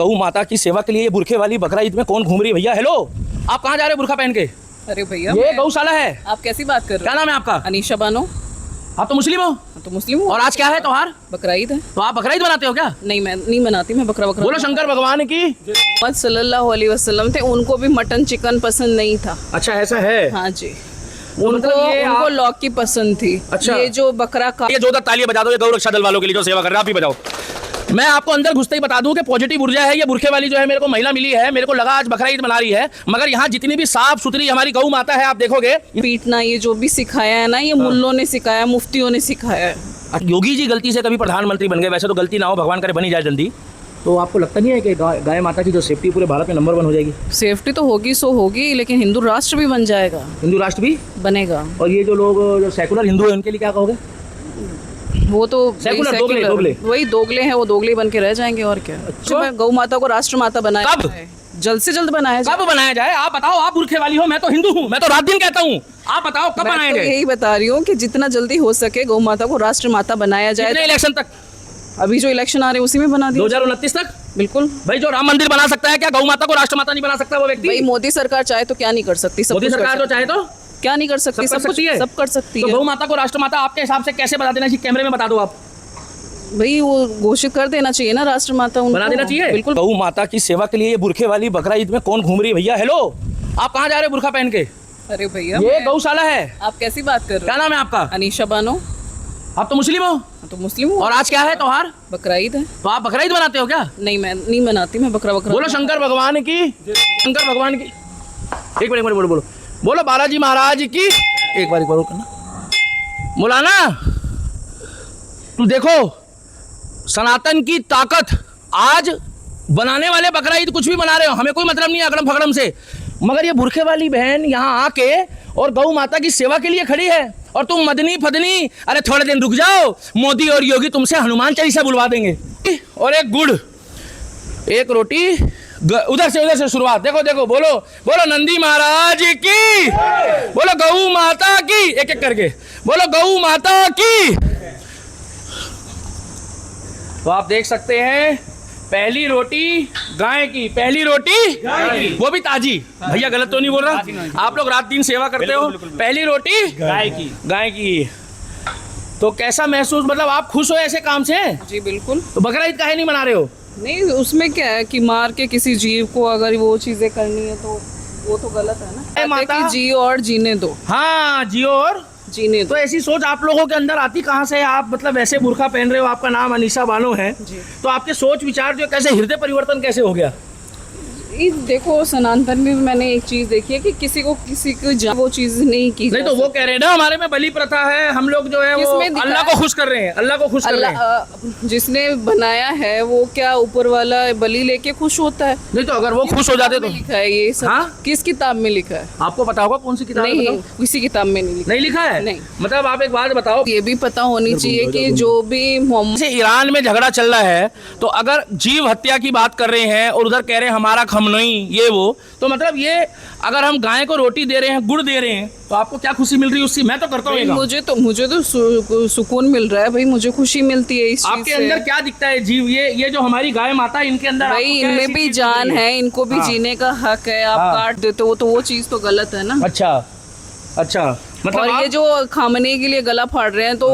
गौ माता की सेवा के लिए ये बुरखे वाली बकरा ईद में कौन घूम रही है भैया? हेलो, आप कहाँ जा रहे हो बुरखा पहन के? अरे भैया ये गौशाला है। आप कैसी बात कर रहे क्या नाम है आपका? हो? अनीशा बानो। आप तो मुस्लिम हो? तो मुस्लिम हूँ। और आज क्या है त्योहार? बकरा ईद है। तो आप बकरा ईद बनाते हो क्या? नहीं, मैं नहीं बनाती, मैं बकरा बोलो शंकर भगवान की। मोहम्मद सल्लल्लाहु अलैहि वसल्लम थे, उनको भी मटन चिकन पसंद नहीं था। अच्छा ऐसा है। हाँ जी, तो मतलब ये उनको आप- लौकी पसंद थी। अच्छा। ये जो बकरा का ये जोरदार तालियां बजा दो ये गौ रक्षा दल वालों के लिए जो सेवा कर रहे हैं, आप भी बजाओ। मैं आपको अंदर घुसते ही बता दूं कि पॉजिटिव ऊर्जा है। ये बुरखे वाली जो है मेरे को महिला मिली है, मेरे को लगा आज बकरा ईद मना रही है, मगर यहाँ जितनी भी साफ सुथरी हमारी गौ माता है आप देखोगे। पीटना, ये जो भी सिखाया है ना, ये मुल्लों ने सिखाया, मुफ्तियों ने सिखाया है। योगी जी गलती से कभी प्रधानमंत्री बन गए, वैसे तो गलती ना हो, भगवान करे बनी जाए जल्दी। तो आपको लगता नहीं है कि गाय माता की जो सेफ्टी पूरे भारत में नंबर 1 हो जाएगी? सेफ्टी तो होगी सो होगी, लेकिन हिंदू राष्ट्र भी बन जाएगा, हिंदू राष्ट्र भी बनेगा। और ये जो लोग जो सेकुलर हिंदू है उनके लिए क्या कहोगे? वो तो सेकुलर, सेकुलर, दोगले। वही दोगले हैं, वो दोगले बन के रह जाएंगे और क्या। अच्छा। मैं गौ माता को राष्ट्र माता बनाया कब? है। जल्द से जल्द बनाया जाए। कब बनाया जाए? आप बताओ, आप बुरखे वाली हो, मैं तो हिंदू हूँ, मैं तो रात दिन कहता हूँ। आप बताओ कब मैं बनाया तो जाए? यही बता रही हूँ कि जितना जल्दी हो सके गौ माता को राष्ट्र माता बनाया कितने जाए। इलेक्शन तक? अभी जो इलेक्शन आ रहे हैं उसी में बना दिया। 2029 तक? बिल्कुल। भाई जो राम मंदिर बना सकता है, क्या गौ माता को राष्ट्र माता नहीं बना सकता वो व्यक्ति? भाई मोदी सरकार चाहे तो क्या नहीं कर सकती? सब मोदी कुछ कर सरकार जो सकती चाहे तो है। क्या नहीं कर सकती? सब कर सब कुछ सकती है। सब कर सकती तो है। गौ माता को राष्ट्र माता आपके हिसाब से कैसे बता देना चाहिए? कैमरे में बता दो आप। भाई वो घोषित कर देना चाहिए ना राष्ट्र माता उनको। बना देना चाहिए बिल्कुल। गौ माता की सेवा के लिए ये बुरखे वाली बकरा ईद में कौन घूम रही है भैया? हेलो, आप कहाँ जा रहे हो बुरखा पहन के? अरे भैया ये गौशाला है। आप कैसी बात कर रहे क्या हो? नाम है आपका? अनीशा बानो। आप तो मुस्लिम हो? तो मुस्लिम हूँ। और आज क्या है त्योहार? बकरा ईद है। तो आप बकरा ईद बनाते हो क्या? नहीं, मैं नहीं बनाती, मैं बकरा बोलो शंकर भगवान की। शंकर भगवान की। एक मिनट बोलो बोलो बोलो बालाजी महाराज की। एक बार करना। मौलाना तू देखो सनातन की ताकत। आज बनाने वाले बकरा ईद कुछ भी बना रहे हो, हमें कोई मतलब नहीं है अगड़म फगड़म से, मगर ये बुरखे वाली बहन यहाँ आके और गौ माता की सेवा के लिए खड़ी है और तुम मदनी फदनी। अरे थोड़े दिन रुक जाओ, मोदी और योगी तुमसे हनुमान चालीसा बुलवा देंगे। और एक गुड़, एक रोटी, उधर से शुरुआत। देखो देखो, बोलो बोलो नंदी महाराज की, बोलो गौ माता की, एक एक करके बोलो गौ माता की। तो आप देख सकते हैं पहली रोटी गाय की, पहली रोटी वो भी ताजी। भैया गलत तो नहीं बोल रहा? आप लोग रात दिन सेवा करते हो। पहली रोटी गाय की। तो कैसा महसूस, मतलब आप खुश हो ऐसे काम से? जी बिल्कुल। तो बकरा ईद काहे नहीं मना रहे हो? नहीं, उसमें क्या है कि मार के किसी जीव को अगर वो चीजें करनी है तो वो तो गलत है ना। माता- कि जियो और जीने दो, हाँ जियो और जीने दो। तो ऐसी सोच आप लोगों के अंदर आती कहाँ से? आप मतलब ऐसे बुरखा पहन रहे हो, आपका नाम अनीशा बानो है, तो आपके सोच विचार जो कैसे, हृदय परिवर्तन कैसे हो गया? ये देखो सनातन में मैंने एक चीज देखी है कि किसी को वो चीज नहीं की नहीं जा तो वो कह रहे हैं ना हमारे में बलि प्रथा है, हम लोग जो है वो किसमें दिखा अल्लाह है? को खुश कर रहे हैं, अल्लाह को खुश कर रहे हैं। जिसने बनाया है वो क्या ऊपर वाला बलि लेके खुश होता है? नहीं तो अगर वो खुश हो जाते तो? लिखा है ये सब। हाँ? किस किताब में लिखा है? आपको पता होगा कौन सी किताब है, नहीं, बताओ। किसी किताब में नहीं लिखा। नहीं लिखा है? नहीं। मतलब आप एक बात बताओ, ये भी पता होनी चाहिए कि जो भी मोहम्मद जैसे ईरान में झगड़ा चल रहा है, तो अगर जीव हत्या की बात कर रहे हैं और उधर कह रहे हैं हमारा खमनोई ये वो, तो मतलब ये अगर हम गाय को रोटी दे रहे हैं, गुड़ दे रहे हैं, तो आपको क्या खुशी मिल रही है उससे? मैं तो करता हूँ ये काम। मुझे तो सुकून मिल रहा है भाई, मुझे खुशी मिलती है इस चीज आपके से। अंदर क्या दिखता है जीव? ये जो हमारी गाय माता है, इनके अंदर भाई आपको क्या इनमें ऐसी भी चीज़ जान मिल रही है, इनको भी हाँ। जीने का हक है। आप हाँ। काट देते हो तो वो चीज तो गलत है ना। अच्छा मतलब और ये जो खामने के लिए गला फाड़ रहे हैं तो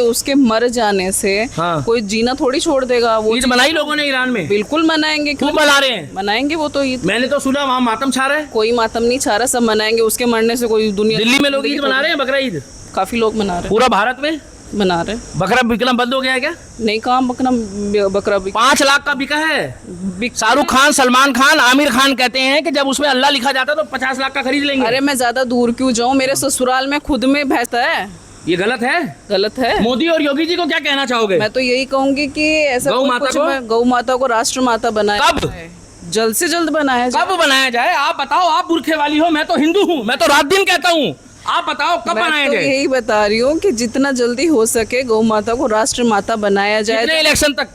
उसके मर जाने से हाँ। कोई जीना थोड़ी छोड़ देगा। वो ईद मनाई लोगों ने ईरान में? बिल्कुल मनाएंगे। क्यों मना रहे हैं? मनाएंगे वो तो ईद। मैंने तो सुना वहाँ मातम छा रहा है। कोई मातम नहीं छा रहा, सब मनाएंगे। उसके मरने से कोई दुनिया दिल्ली में लोग ईद मना रहे हैं, बकरा ईद काफी लोग मना रहे पूरा भारत में मना रहे हैं। बकरा बिकना बंद हो गया है क्या? नहीं, कहाँ बकरा 5 लाख का बिका है। शाहरुख खान, सलमान खान, आमिर खान कहते हैं कि जब उसमें अल्लाह लिखा जाता है तो 50 लाख का खरीद लेंगे। अरे मैं ज्यादा दूर क्यों जाऊँ, मेरे ससुराल में खुद में भैंस है। ये गलत है? गलत है। मोदी और योगी जी को क्या कहना चाहोगे? मैं तो यही कहूंगी कि ऐसा गौ माता को? गौ माता को राष्ट्र माता बनाया कब? जाए। जल्द से जल्द बनाया जाए। कब बनाया जाए? आप बताओ, आप बुरखे वाली हो, मैं तो हिंदू हूँ, मैं तो रात दिन कहता हूँ। आप बताओ कब बनाया मैं तो जाए? यही बता रही हूँ कि जितना जल्दी हो सके गौ माता को राष्ट्र माता बनाया जाए। कितने इलेक्शन तक?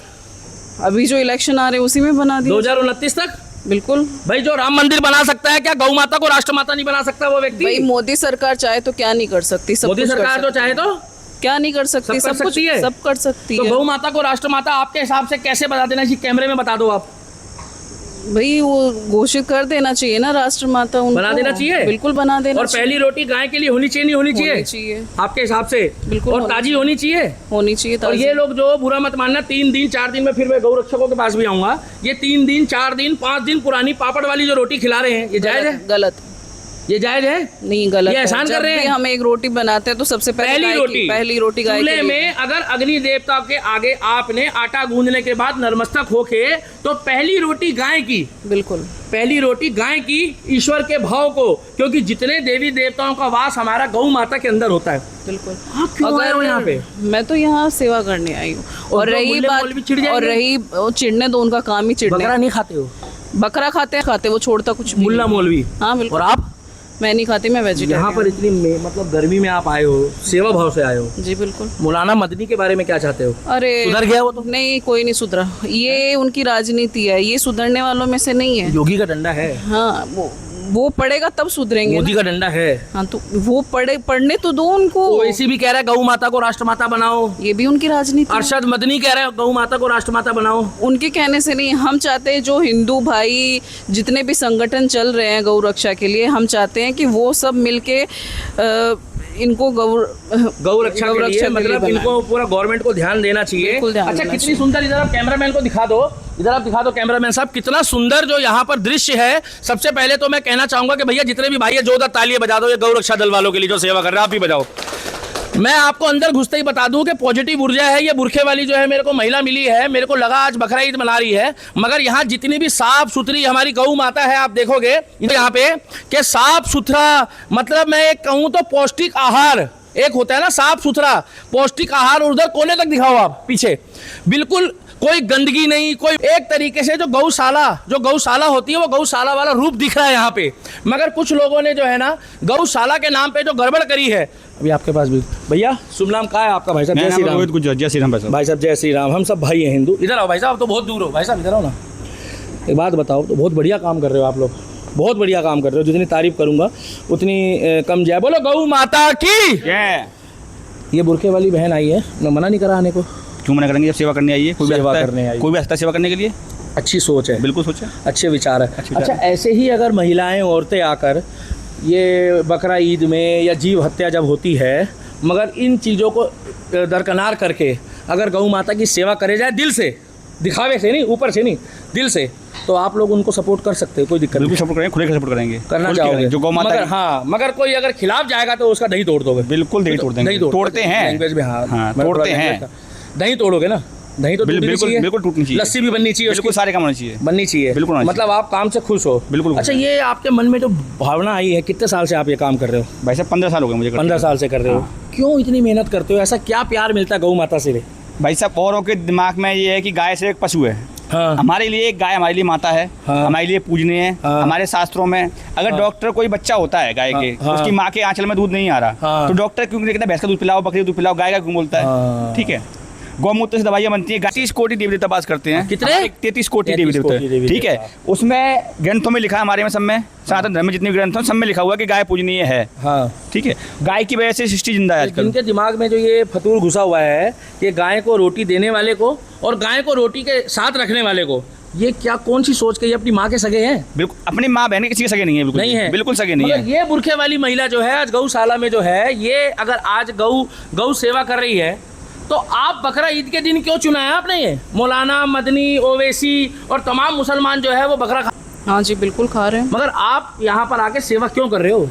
अभी जो इलेक्शन आ रहे हैं उसी में बना दिया। 2029 तक? बिल्कुल। भाई जो राम मंदिर बना सकता है, क्या गौ माता को राष्ट्र माता नहीं बना सकता वो व्यक्ति? भाई मोदी सरकार चाहे तो क्या नहीं कर सकती? सब मोदी कुछ कर सरकार जो सकती चाहे तो? क्या नहीं कर सकती, सब कर सब कुछ सकती है? सब कर सकती तो है। गौ माता को राष्ट्रमाता आपके हिसाब से कैसे बता देना चाहिए? कैमरे में बता दो आप। भाई वो घोषित कर देना चाहिए ना राष्ट्रमाता उनको। बना देना चाहिए? बिल्कुल बना देना और पहली रोटी गाय के लिए होनी चाहिए, नहीं होनी चाहिए? होनी चाहिए, आपके हिसाब से? बिल्कुल और होनी ताजी होनी चाहिए? होनी चाहिए। और ये लोग जो बुरा मत मानना, 3 दिन 4 दिन में फिर मैं गौ रक्षकों के पास भी आऊंगा, ये 3 दिन 4 दिन 5 दिन पुरानी पापड़ वाली जो रोटी खिला रहे हैं, ये जायज है? गलत, ये जायज है? नहीं गलत ये है। एहसान कर जब रहे हैं? भी हम एक रोटी बनाते हैं तो सबसे पहले पहली रोटी गाय चूल्हे के लिए। में अगर अग्नि देवता के आगे आपने आटा गूंदने के बाद नतमस्तक होके, तो पहली रोटी गाय की, बिल्कुल पहली रोटी गाय की, ईश्वर के भाव को, क्योंकि जितने देवी देवताओं का वास हमारा गौ माता के अंदर होता है। बिल्कुल। आप क्यों आए हो यहाँ पे? मैं तो यहाँ सेवा करने आई हूँ। और जो रही मुल्ले बात, मोल भी चिढ़ जाएंगे? और रही चिढ़ने दो, उनका काम ही चिढ़ने। बकरा नहीं खाते हो? बकरा खाते वो छोड़ता कुछ भी मुल्ला नहीं। मौलवी। हाँ बिल्कुल। और आप? मैं नहीं खाती, मैं वेजिटेरियन। यहाँ पर इतनी मतलब गर्मी में आप आए हो, सेवा भाव से आए हो। जी बिल्कुल। मौलाना मदनी के बारे में क्या चाहते हो? अरे सुधर गया वो तो? नहीं, कोई नहीं सुधरा। ये उनकी राजनीति है, ये सुधरने वालों में से नहीं है। योगी का डंडा है। हाँ वो पढ़ेगा तब सुधरेंगे मोदी ना। का डंडा है। हाँ तो वो पढ़ने तो दो उनको। ओवैसी भी कह रहा है गौ माता को राष्ट्रमाता बनाओ। ये भी उनकी राजनीति है। अरशद मदनी कह रहे हैं गौ माता को राष्ट्रमाता बनाओ। उनके कहने से नहीं, हम चाहते हैं जो हिंदू भाई जितने भी संगठन चल रहे हैं गौ रक्षा के लिए, हम चाहते हैं कि वो सब मिलके इनको गौ रक्षा के लिए मतलब इनको पूरा गवर्नमेंट को ध्यान देना चाहिए। बिल्कुल ध्यान अच्छा, देना कितनी चाहिए। सुंदर, इधर आप कैमरामैन को दिखा दो, इधर आप दिखा दो कैमरामैन साहब, कितना सुंदर जो यहाँ पर दृश्य है। सबसे पहले तो मैं कहना चाहूंगा कि भैया जितने भी भाई है जोरदार तालियां बजा दो ये गौ रक्षा दल वालों के लिए जो सेवा कर रहे हैं, आप ही बजाओ। मैं आपको अंदर घुसते ही बता दूं कि पॉजिटिव ऊर्जा है। ये बुरखे वाली जो है मेरे को महिला मिली है, मेरे को लगा आज बकरा ईद मना रही है, मगर यहाँ जितनी भी साफ सुथरी हमारी गौ माता है, आप देखोगे यहाँ पे कि साफ सुथरा, मतलब मैं एक कहूँ तो पौष्टिक आहार, एक होता है ना साफ सुथरा पौष्टिक आहार, उधर कोने तक दिखाओ आप पीछे, बिल्कुल कोई गंदगी नहीं, कोई एक तरीके से जो गौशाला होती है वो गौशाला वाला रूप दिख रहा है यहाँ पे। मगर कुछ लोगों ने जो है ना गौशाला के नाम पे जो गड़बड़ करी है। अभी आपके पास भी भैया, शुभ नाम क्या है आपका? भाई साहब जय श्री राम। जय श्री राम भाई साहब जय श्री राम। हम सब भाई हैं हिंदू। इधर आओ भाई साहब, तो बहुत दूर हो भाई साहब, इधर आओ ना। एक बात बताओ, तो बहुत बढ़िया काम कर रहे हो आप लोग, बहुत बढ़िया काम कर रहे हो, जितनी तारीफ करूंगा उतनी कम जाए। बोलो गौ माता की जय। ये बुरखे वाली बहन आई है, मैं मना नहीं करा आने को। क्यों मना करेंगे? जब सेवा करने आई है, कोई भी सेवा आता है, करने आई। कोई भी आता है सेवा करने के लिए। अच्छी सोच है, बिल्कुल सोचा, अच्छे विचार है। अच्छे अच्छा, विचार। ऐसे ही अगर महिलाएं औरतें आकर ये बकरा ईद में या जीव हत्या जब होती है, मगर इन चीज़ों को दरकिनार करके अगर गौ माता की सेवा करे जाए दिल से, दिखावे से नहीं, ऊपर से नहीं, दिल से, तो आप लोग उनको सपोर्ट कर सकते हो, कोई दिक्कत बिल्कुल नहीं। सपोर्ट करेंगे, खुले सपोर्ट करेंगे, करना खुल के चाहोगे करेंगे। जो गौ माता मगर हाँ, मगर कोई अगर खिलाफ जाएगा तो उसका दही तोड़ दोगे। बिल्कुल दही तोड़ देंगे, तोड़ते हैं लैंग्वेज में। हाँ, हाँ, तोड़ते हैं। दही तोड़ोगे ना, दही तो बिल्कुल बिल्कुल टूटनी चाहिए, लस्सी भी बननी चाहिए, बिल्कुल सारे काम होने चाहिए, बननी चाहिए, बिल्कुल होना मतलब आप काम से खुश हो। बिल्कुल। अच्छा, ये आपके मन में जो भावना आई है, कितने साल से आप ये काम कर रहे हो? भाई साहब 15 साल हो गए मुझे। 15 साल से कर रहे हो। क्यों इतनी मेहनत करते हो? ऐसा क्या प्यार मिलता है गौ माता से? भाई साहब औरों के दिमाग में ये है कि गाय से एक पशु है। हाँ। हमारे लिए एक गाय हमारे लिए माता है। हाँ। हमारे लिए पूजनीय है। हाँ। हमारे शास्त्रों में अगर हाँ। डॉक्टर कोई बच्चा होता है गाय के, हाँ। उसकी माँ के आंचल में दूध नहीं आ रहा, हाँ। तो डॉक्टर क्यों नहीं कहता भैंस का दूध पिलाओ, बकरी का दूध पिलाओ, गाय का क्यों बोलता हाँ। है? ठीक है, गौमूत्र से दवाइयाँ बनती हैं। 33 कोटि देवी देवता बास करते हैं। कितने? 33 कोटि देवी 33 कोटि देवी देवता। ठीक है, देवता। उसमें ग्रंथों में लिखा है, हमारे में सब में सनातन धर्म में जितने भी ग्रंथ हैं सब में लिखा हुआ है कि गाय पूजनीय है। हाँ। ठीक है, गाय की वजह से सृष्टि जिंदा है आजकल। जिनके दिमाग में जो ये फतूर घुसा हुआ है कि गाय को रोटी देने वाले को और गाय को रोटी के साथ रखने वाले को, ये क्या कौन सी सोच के ये अपनी माँ के सगे हैं? बिल्कुल अपनी माँ बहन के किसी के सगे नहीं है, बिल्कुल नहीं है, बिल्कुल सगे नहीं मगर है। ये बुरखे वाली महिला जो है आज गौशाला में जो है, ये अगर आज गौ सेवा कर रही है, तो आप बकरा ईद के दिन क्यों चुना है आपने? ये मौलाना मदनी, ओवैसी और तमाम मुसलमान जो है वो बकरा खा। हाँ जी बिल्कुल खा रहे हैं। मगर आप यहाँ पर आके सेवा क्यों कर रहे हो?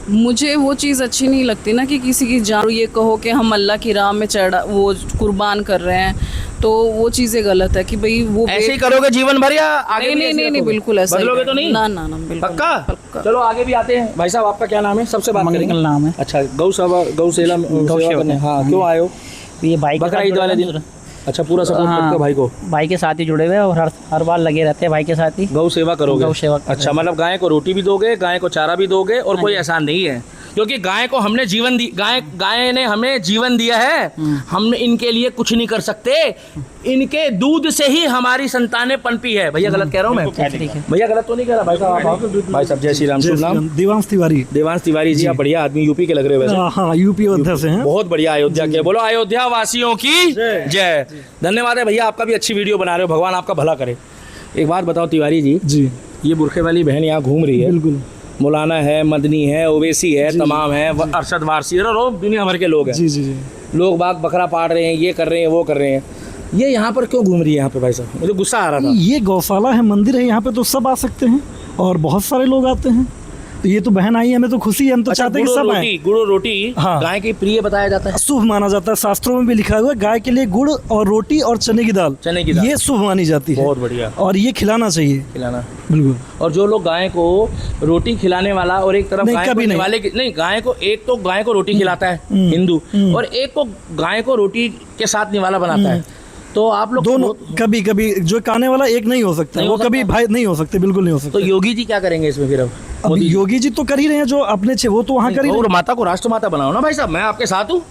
मुझे वो चीज़ अच्छी नहीं लगती ना कि किसी की जान, ये कहो कि हम अल्लाह की राह में चढ़ा वो कुर्बान कर रहे हैं, तो वो चीज़ें गलत है कि भाई वो ऐसे ही करोगे जीवन भर या आगे? नहीं नहीं नहीं बिल्कुल ऐसा बदलोगे तो नहीं? ना ना ना बिल्कुल पक्का? चलो आगे भी आते हैं। भाई साहब आपका क्या नाम है? सबसे बात करेंगे। मंगल नाम है। अच्छा, गौसेवा करने। हाँ, क्यों आए हो? ये भाई बकरा ईद वाले दिन। अच्छा, पूरा सपोर्ट करते हो भाई को? भाई के साथ ही जुड़े हुए हैं और हर बार लगे रहते हैं भाई के साथ ही। गौ सेवा करोगे? गौ सेवा। अच्छा, मतलब गाय को रोटी भी दोगे, गाय को चारा भी दोगे और कोई एहसान नहीं है? क्योंकि गाय को हमने जीवन दी, गाय ने हमें जीवन दिया है। हम इनके लिए कुछ नहीं कर सकते, इनके दूध से ही हमारी संतानें पनपी है। भैया गलत कह रहा हूँ मैं? भैया गलत तो नहीं कह रहा? भाई साहब आप भाई साहब जय श्री राम। शुभ नाम? देवांश तिवारी। देवांश तिवारी जी, आप बढ़िया आदमी, यूपी के लग रहे हो वैसे। हाँ, यूपी अयोध्या से हैं। बहुत बढ़िया, अयोध्या के। बोलो अयोध्या वासियों की जय। धन्यवाद है भैया, आपका भी अच्छी वीडियो बना रहे हो, भगवान आपका भला करे। एक बात बताओ तिवारी जी, ये बुरखे वाली बहन यहाँ घूम रही है, बिल्कुल मौलाना है, मदनी है, ओवैसी है, तमाम है, अरशद वारसी है, लोग दुनिया भर के लोग हैं। जी। लोग बाग बकरा पाड़ रहे हैं, ये कर रहे हैं, वो कर रहे हैं, ये यहाँ पर क्यों घूम रही है यहाँ पे भाई साहब? मुझे गुस्सा आ रहा था। ये गौशाला है, मंदिर है, यहाँ पे तो सब आ सकते हैं और बहुत सारे लोग आते हैं। तो ये तो बहन आई है, हमें तो खुशी है, हम तो चाहते हैं कि सब आए। गुड़ और रोटी हाँ। गाय के प्रिय बताया जाता है, शुभ माना जाता है, शास्त्रों में भी लिखा हुआ है गाय के लिए गुड़ और रोटी और चने की दाल, ये शुभ मानी जाती है। बहुत बढ़िया। और ये खिलाना चाहिए, खिलाना बिल्कुल। और जो लोग गाय को रोटी खिलाने वाला और एक तरफ गाय को वाले नहीं, गाय को एक तो गाय को रोटी खिलाता है हिंदू, और एक को गाय को रोटी के साथ निवाला बनाता है, तो आप लोग दोनों कभी कभी जो खाने वाला एक नहीं हो सकता, वो कभी भाई नहीं हो सकते, बिल्कुल नहीं हो सकते। तो योगी जी क्या करेंगे इसमें फिर? अब योगी जी तो कर ही रहे हैं जो अपने वो तो वहाँ कर ही रहे हैं। माता को राष्ट्र माता बनाओ ना भाई साहब, मैं आपके साथ हूँ।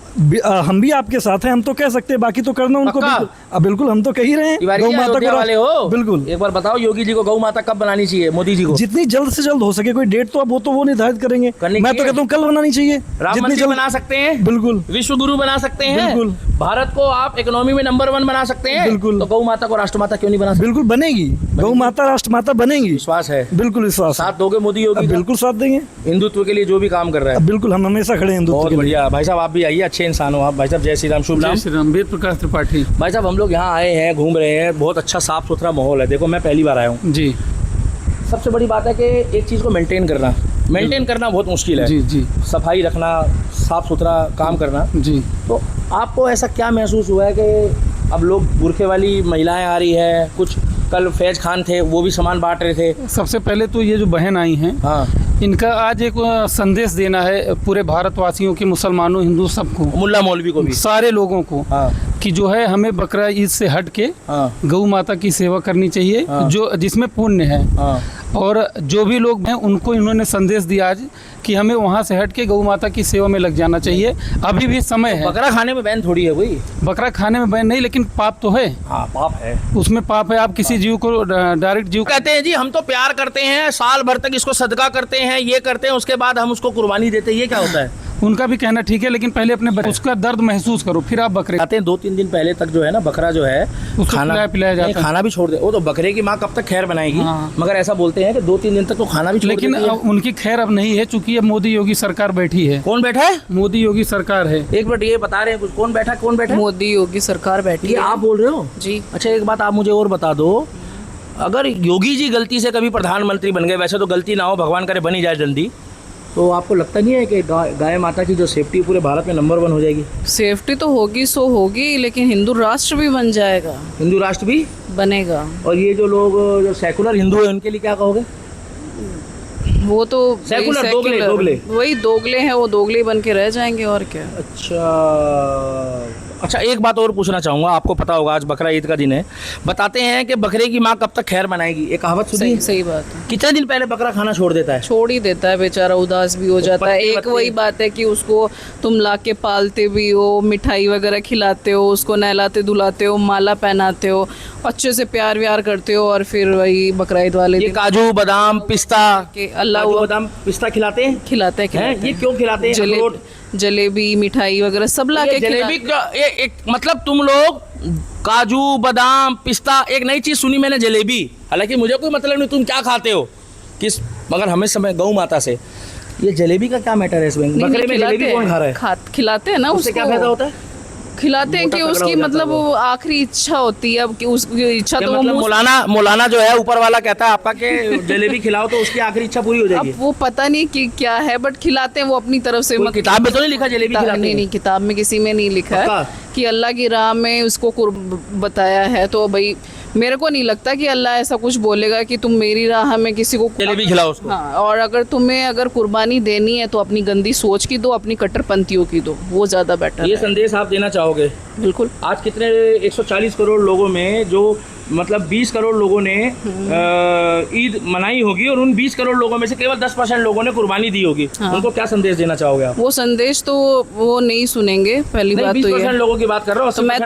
हम भी आपके साथ हैं, हम तो कह सकते हैं, बाकी तो करना उनको। बिल्कुल हम तो कह ही रहे हैं, गौ माता को वाले हो। बिल्कुल। एक बार बताओ योगी जी को गौ माता कब बनानी चाहिए? मोदी जी को जितनी जल्द से जल्द हो सके, कोई डेट तो अब वो निर्धारित करेंगे। मैं तो कहता हूँ कल बनानी चाहिए। राम मंदिर बना सकते हैं, बिल्कुल। विश्व गुरु बना सकते हैं, बिल्कुल। भारत को आप इकोनॉमी में नंबर 1 बना सकते हैं, बिल्कुल। तो गौ माता को राष्ट्र माता क्यों नहीं बना सकते? बिल्कुल बनेगी, गौ माता राष्ट्र माता बनेगी, विश्वास है, बिल्कुल विश्वास। साथ दोगे मोदी योगी? बिल्कुल साथ देंगे, हिंदुत्व के लिए जो भी काम कर रहा है। बिल्कुल हम हमेशा खड़े हैं हिंदुत्व के लिए। बहुत बढ़िया भाई साहब, आप भी आइए, अच्छे इंसान हो आप। भाई साहब जय श्री राम। शुभ नाम? जय श्री राम, वीर प्रकाश त्रिपाठी। भाई साहब हम लोग यहाँ आए हैं, घूम रहे हैं, बहुत अच्छा साफ सुथरा माहौल है। देखो मैं पहली बार आया हूँ जी। सबसे बड़ी बात है कि एक चीज़ को मेंटेन करना बहुत मुश्किल है। जी। सफाई रखना, साफ सुथरा काम करना जी। तो आपको ऐसा क्या महसूस हुआ है कि अब लोग बुरखे वाली महिलाएं आ रही है, कुछ कल फैज खान थे वो भी सामान बांट रहे थे। सबसे पहले तो ये जो बहन आई हैं, हाँ, इनका आज एक संदेश देना है पूरे भारतवासियों के, मुसलमानों, हिंदू, सबको, मुल्ला मौलवी को भी, सारे लोगों को, हाँ, कि जो है हमें बकरा ईद से हट के हाँ, गौ माता की सेवा करनी चाहिए, हाँ, जो जिसमें पुण्य है। हाँ। और जो भी लोग हैं उनको इन्होंने संदेश दिया आज कि हमें वहाँ से हट के गौ माता की सेवा में लग जाना चाहिए। अभी भी समय है। बकरा खाने में बैन थोड़ी है कोई? बकरा खाने में बैन नहीं, लेकिन पाप तो है। हाँ, पाप है, उसमें पाप है। आप किसी जीव को डायरेक्ट जीव कहते हैं जी हम तो प्यार करते हैं, साल भर तक इसको सदका करते हैं, ये करते हैं, उसके बाद हम उसको कुर्बानी देते हैं, ये क्या होता है? उनका भी कहना ठीक है, लेकिन पहले अपने उसका दर्द महसूस करो, फिर आप बकरे आते हैं। 2-3 दिन पहले तक जो है ना बकरा जो है उसको पिलाया जाता है। खाना भी छोड़ दे, वो तो बकरे की माँ कब तक खैर बनाएगी। हाँ। मगर ऐसा बोलते हैं कि 2-3 दिन तक तो खाना भी छोड़ लेकिन देती है। उनकी खैर अब नहीं है, चूंकि अब मोदी योगी सरकार बैठी है। कौन बैठा है? मोदी योगी सरकार है। एक मिनट, ये बता रहे हैं कुछ, कौन बैठा? मोदी योगी सरकार बैठी ये है। आप बोल रहे हो जी। अच्छा एक बात आप मुझे और बता दो, अगर योगी जी गलती से कभी प्रधानमंत्री बन गए, वैसे तो गलती ना हो, भगवान करे बन ही जाए जल्दी, तो आपको लगता नहीं है कि गाय माता की जो सेफ्टी पूरे भारत में नंबर 1 हो जाएगी? सेफ्टी तो होगी सो होगी, लेकिन हिंदू राष्ट्र भी बन जाएगा, हिंदू राष्ट्र भी बनेगा। और ये जो लोग जो सेकुलर हिंदू है उनके लिए क्या कहोगे? वो तो सेकुलर दोगले वही दोगले हैं, वो दोगले बन के रह जाएंगे और क्या। अच्छा एक बात और पूछना चाहूँगा, आपको पता होगा आज बकरा ईद का दिन है, बताते हैं कि बकरे की माँ कब तक खैर बनाएगी, एक कहावत सुनी? सही बात है। कितने दिन पहले बकरा खाना छोड़ देता है? छोड़ ही देता है बेचारा, उदास भी हो जाता है। एक वही बात है कि उसको तुम ला के पालते भी हो, मिठाई वगैरह खिलाते हो, उसको नहलाते धुलाते हो, माला पहनाते हो, अच्छे से प्यार व्यार करते हो, और फिर वही बकरा ईद वाले दिन काजू बादाम पिस्ता के अल्लाह बादाम पिस्ता खिलाते हैं। खिलाते हैं। ये क्यों खिलाते हैं? जलेबी मिठाई वगैरह सब ला के जलेबी एक मतलब तुम लोग काजू बादाम पिस्ता, एक नई चीज सुनी मैंने, जलेबी। हालांकि मुझे कोई मतलब नहीं तुम क्या खाते हो किस, मगर हमें समय गौ माता से ये जलेबी का क्या मैटर है इसमें? बकरे में जलेबी कौन खा रहा है? खिलाते हैं ना, उससे क्या फायदा होता है? खिलाते हैं कि उसकी मतलब वो आखिरी इच्छा होती है, अब कि उसकी इच्छा तो मतलब मौलाना जो है ऊपर वाला कहता है आपका कि जलेबी खिलाओ तो उसकी आखिरी इच्छा पूरी हो जाएगी। अब वो पता नहीं कि क्या है, बट खिलाते हैं वो अपनी तरफ से। किताब में तो नहीं लिखा जलेबी खिलाते हैं? नहीं, किताब में किसी में नहीं लिखा है कि अल्लाह की राह में उसको बताया है। तो भाई मेरे को नहीं लगता कि अल्लाह ऐसा कुछ बोलेगा कि तुम मेरी राह में किसी को जलेबी खिलाओ उसको। हाँ, और अगर कुर्बानी देनी है तो अपनी गंदी सोच की दो, अपनी कट्टरपंथियों की दो, वो ज़्यादा बेटर है। ये संदेश आप देना चाहोगे? बिल्कुल। आज कितने 140 करोड़ लोगों में जो मतलब 20 करोड़ लोगों ने ईद मनाई होगी और उन 20 करोड़ लोगों में से केवल 10% लोगों ने कुर्बानी दी होगी, उनको क्या संदेश देना चाहोगे आप? वो संदेश तो वो नहीं सुनेंगे, पहली बात तो 20% लोगों की बात कर रहा हूँ। तो मैं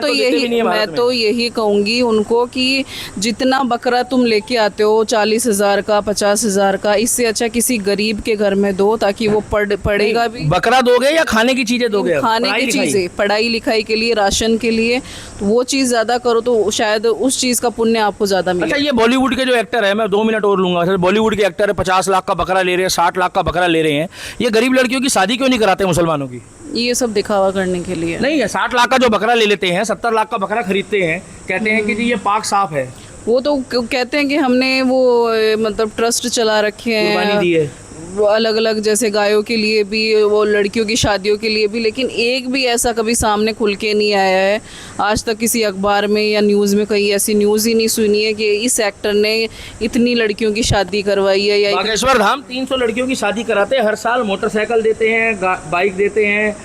तो यही कहूँगी उनको कि जितना बकरा तुम लेके आते हो 40,000 का 50,000 का, इससे अच्छा किसी गरीब के घर में दो ताकि वो पढ़ेगा भी। बकरा दोगे या खाने की चीजें दोगे? खाने की चीजें, पढ़ाई लिखाई के लिए, राशन के लिए, तो वो चीज ज्यादा करो तो शायद उस चीज का पुण्य आपको ज्यादा मिले। अच्छा, ये बॉलीवुड के जो एक्टर है, मैं 2 मिनट और लूंगा, बॉलीवुड के एक्टर है 50 लाख का बकरा ले रहे हैं, 60 लाख का बकरा ले रहे हैं, ये गरीब लड़कियों की शादी क्यों नहीं कराते मुसलमानों की? ये सब दिखावा करने के लिए नहीं है। 60 लाख का जो बकरा ले लेते हैं, 70 लाख का बकरा खरीदते हैं, कहते हैं कि जी ये पाक साफ है। वो तो कहते हैं कि हमने वो मतलब ट्रस्ट चला रखे हैं, कुर्बानी दी है, वो अलग अलग, जैसे गायों के लिए भी, वो लड़कियों की शादियों के लिए भी, लेकिन एक भी ऐसा कभी सामने खुल के नहीं आया है आज तक किसी अखबार में या न्यूज़ में। कहीं ऐसी न्यूज़ ही नहीं सुनी है कि इस एक्टर ने इतनी लड़कियों की शादी करवाई है। या बागेश्वर धाम 300 लड़कियों की शादी कराते हैं हर साल, मोटरसाइकिल देते हैं, बाइक देते हैं,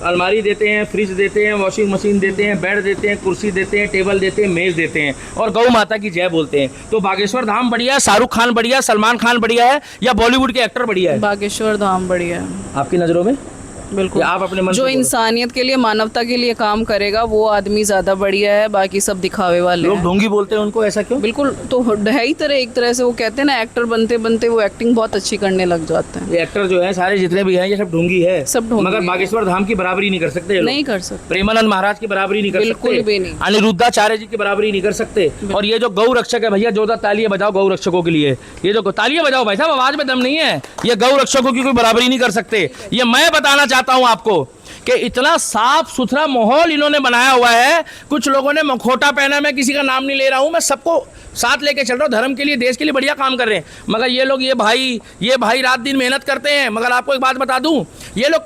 अलमारी देते हैं, फ्रिज देते हैं, वॉशिंग मशीन देते हैं, बेड देते हैं, कुर्सी देते हैं, टेबल देते हैं, मेज़ देते हैं और गौ माता की जय बोलते हैं। तो बागेश्वर धाम बढ़िया है, शाहरुख खान बढ़िया है, सलमान खान बढ़िया है या बॉलीवुड के एक्टर बढ़िया है? बागेश्वर धाम बढ़िया है आपकी नज़रों में? बिल्कुल। आप अपने मन जो से इंसानियत के लिए, मानवता के लिए काम करेगा वो आदमी ज्यादा बढ़िया है, बाकी सब दिखावे वाले लोग हैं। ढोंगी बोलते हैं उनको, ऐसा क्यों? बिल्कुल, तो है ही तरह, एक तरह से वो कहते हैं ना, एक्टर बनते बनते वो एक्टिंग बहुत अच्छी करने लग जाते हैं। ये एक्टर जो है सारे जितने भी हैं ये सब ढोंगी है, सब ढोंगी मगर है। बागेश्वर धाम की बराबरी नहीं कर सकते ये लोग। नहीं कर सकते, प्रेमानंद महाराज की बराबरी नहीं कर सकते, बिल्कुल भी नहीं। अनिरुद्धाचार्य जी की बराबरी नहीं कर सकते। और ये जो गौ रक्षक है भैया, जोरदार तालियां बजाओ गौ रक्षकों के लिए। ये जो तालियां बजाओ भाई साहब, आवाज में दम नहीं है। ये गौ रक्षकों की कोई बराबरी नहीं कर सकते। ये मैं बताना चाहता हूं आपको कि इतना साफ सुथरा माहौल इन्होंने बनाया हुआ है। कुछ लोगों ने मखोटा पहना, मैं किसी का नाम नहीं ले रहा हूं, मैं सबको साथ लेके चल रहा हूं, धर्म के लिए, देश के लिए बढ़िया काम कर रहे हैं। मगर ये लोग, ये भाई रात दिन मेहनत करते हैं। मगर आपको एक बात बता दूं, ये लोग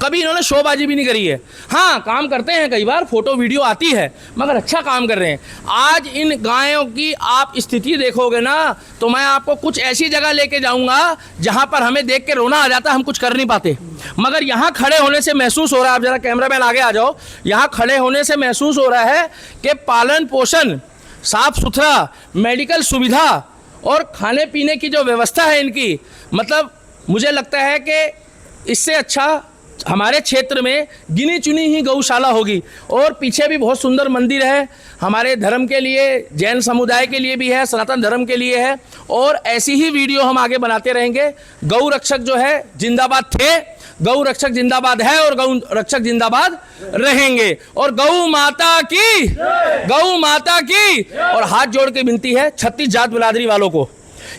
कभी इन्होंने शोबाजी भी नहीं करी है। हाँ, काम करते हैं, कई बार फोटो वीडियो आती है, मगर अच्छा काम कर रहे हैं। आज इन गायों की आप स्थिति देखोगे ना, तो मैं आपको कुछ ऐसी जगह लेके जाऊंगा जहां पर हमें देख के रोना आ जाता, हम कुछ कर नहीं पाते। मगर यहाँ खड़े होने से महसूस हो रहा है, आप जरा कैमरामैन आगे आ जाओ, यहाँ खड़े होने से महसूस हो रहा है कि पालन पोषण, साफ सुथरा, मेडिकल सुविधा और खाने पीने की जो व्यवस्था है इनकी, मतलब मुझे लगता है कि इससे अच्छा हमारे क्षेत्र में गिनी चुनी ही गौशाला होगी। और पीछे भी बहुत सुंदर मंदिर है, हमारे धर्म के लिए, जैन समुदाय के लिए भी है, सनातन धर्म के लिए है। और ऐसी ही वीडियो हम आगे बनाते रहेंगे। गौ रक्षक जो है जिंदाबाद थे, गौ रक्षक जिंदाबाद है और गौ रक्षक जिंदाबाद रहेंगे। और गौ माता की और हाथ जोड़ के विनती है 36 जात बिरादरी वालों को,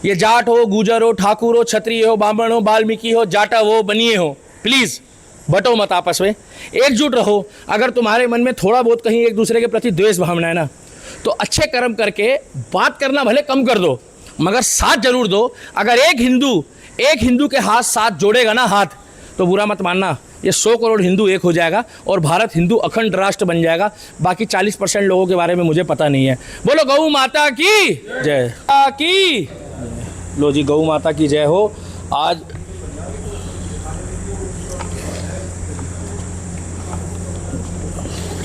ये जाट हो, गुजर हो, ठाकुर हो, क्षत्रिय हो, ब्राह्मण हो, वाल्मीकि हो, जाटा हो, बनिए हो, प्लीज़ बटो मत, आपस में एकजुट रहो। अगर तुम्हारे मन में थोड़ा बहुत कहीं एक दूसरे के प्रति द्वेष भावना है ना, तो अच्छे कर्म करके बात करना भले कम कर दो, मगर साथ जरूर दो। अगर एक हिंदू के हाथ साथ जोड़ेगा ना हाथ, तो बुरा मत मानना, ये 100 करोड़ हिंदू एक हो जाएगा और भारत हिंदू अखंड राष्ट्र बन जाएगा। बाकी 40% लोगों के बारे में मुझे पता नहीं है। बोलो गौ माता की जय की। लो जी, गौ माता की जय हो। आज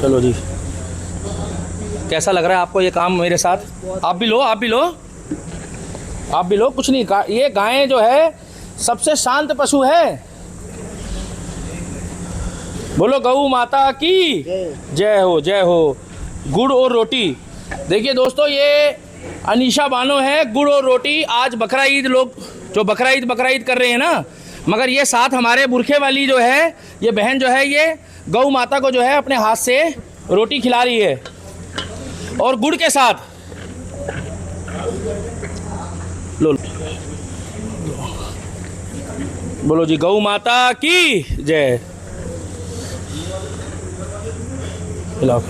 चलो जी, कैसा लग रहा है आपको ये काम मेरे साथ? आप भी लो, कुछ नहीं। ये गायें जो है सबसे शांत पशु है। बोलो गौ माता की जय हो। गुड़ और रोटी, देखिए दोस्तों, ये अनीशा बानो है, गुड़ और रोटी। आज बकरा ईद, लोग जो बकरा ईद कर रहे हैं ना, मगर ये साथ हमारे बुरखे वाली जो है ये बहन जो है, ये गौ माता को जो है अपने हाथ से रोटी खिला रही है और गुड़ के साथ। लो, बोलो जी गौ माता की जय। खिलाओ।